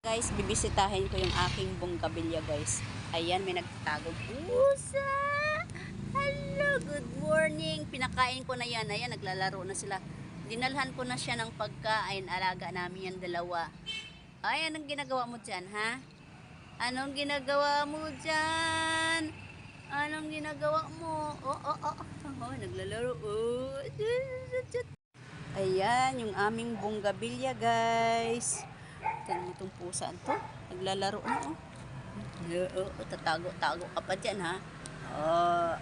Guys, bibisitahin ko yung aking bonggabilya guys. Ayan, may nagtatagong pusa. Hello, good morning. Pinakain ko na yan. Ayan, naglalaro na sila. Dinalhan ko na siya ng pagkain. Alaga namin yan dalawa. Ay, anong ginagawa mo dyan, ha? Anong ginagawa mo dyan? Anong ginagawa mo? Oh, naglalaro. Oh. Ayan, yung aming bonggabilya guys. Tignan mo itong pusa to. Naglalaro na, oh. Tatago-tago ka pa dyan, ha? Oh.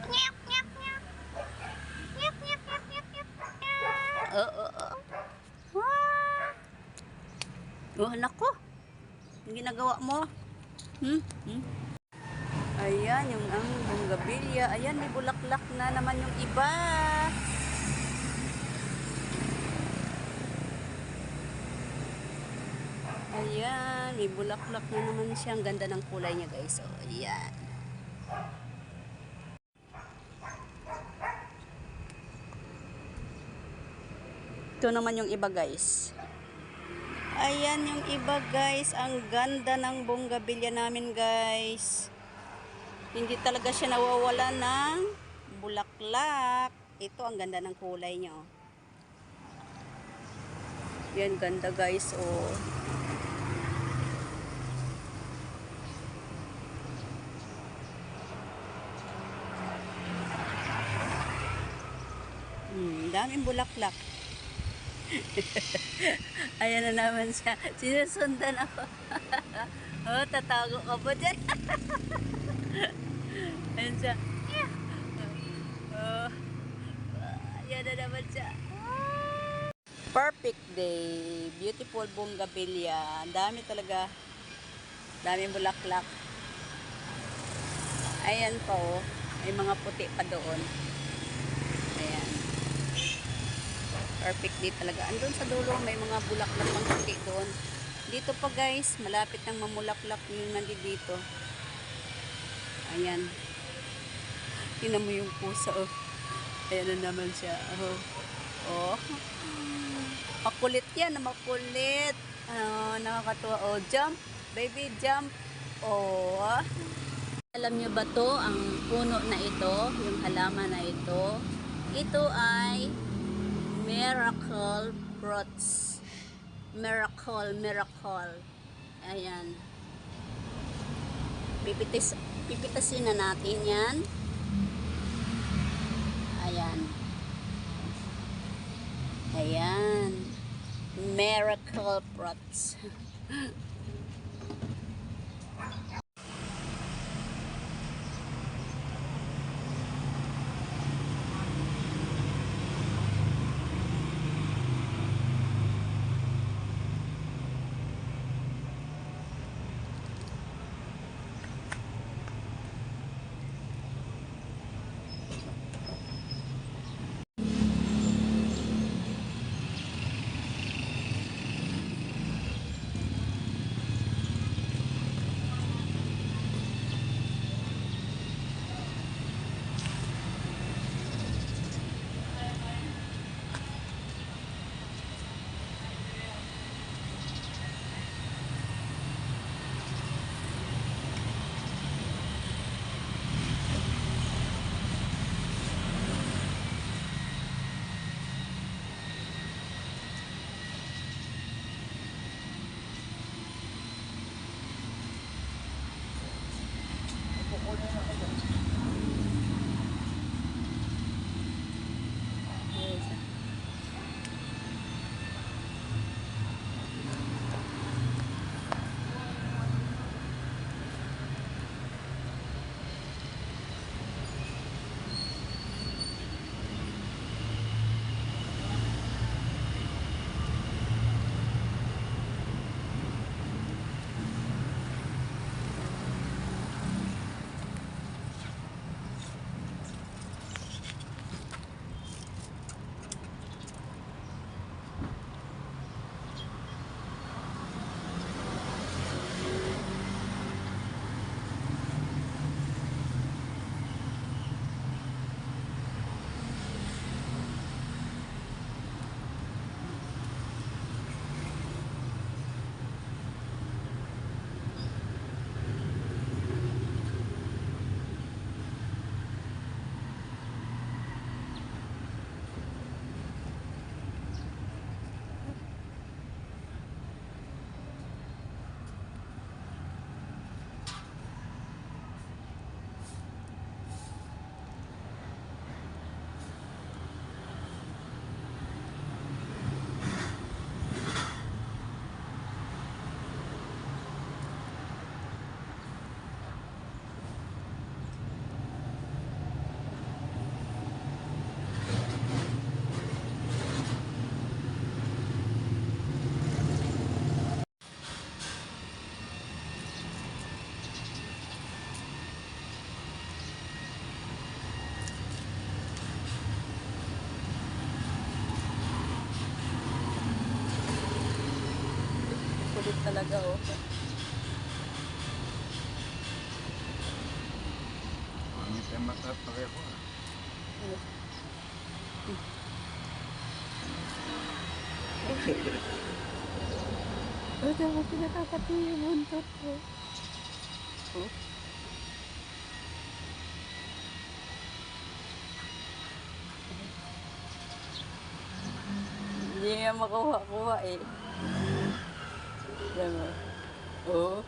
Oh, anak ko. Ang ginagawa mo? Ayan, yung aming bonggabilya. Ayan, may bulaklak na naman yung iba. Ayan, may bulaklak na naman siya. Ang ganda ng kulay niya guys. Oh, ayan. Ito naman yung iba guys. Ayan yung iba guys. Ang ganda ng bonggabilya namin guys. Hindi talaga siya nawawala ng bulaklak. Ito ang ganda ng kulay niya. Oh. Yan, ganda guys. Oh. Daming bulaklak. Ayan na naman siya. Sinusundan ako. Oh, tatago ka pa dyan. Ayan siya. Oh, ayan na naman siya. Perfect day. Beautiful bonggabilya. Ang dami talaga. Daming bulaklak. Ayan po. May mga puti pa doon. Ayan. Perfect day talaga. Andun sa dulo, may mga bulaklak ng puti doon. Dito pa guys, malapit nang mamulaklak yung nandito. Ayan. Tingnan mo yung pusa, oh. Ayan na naman siya. Oh. Makulit yan, makulit. Nakakatuwa. Oh, jump. Baby, jump. Oh. Alam nyo ba to, ang puno na ito, yung halaman na ito, ito ay miracle fruits. Miracle. Ayan. Pipitasin na natin yan. Ayan. Miracle fruits. talaga, oh. Hindi tayo matapareho ah. Oh, dapat pinakakati yung buntot ko. Oh. Hindi nga makuha-kuha eh. Diba? Oh.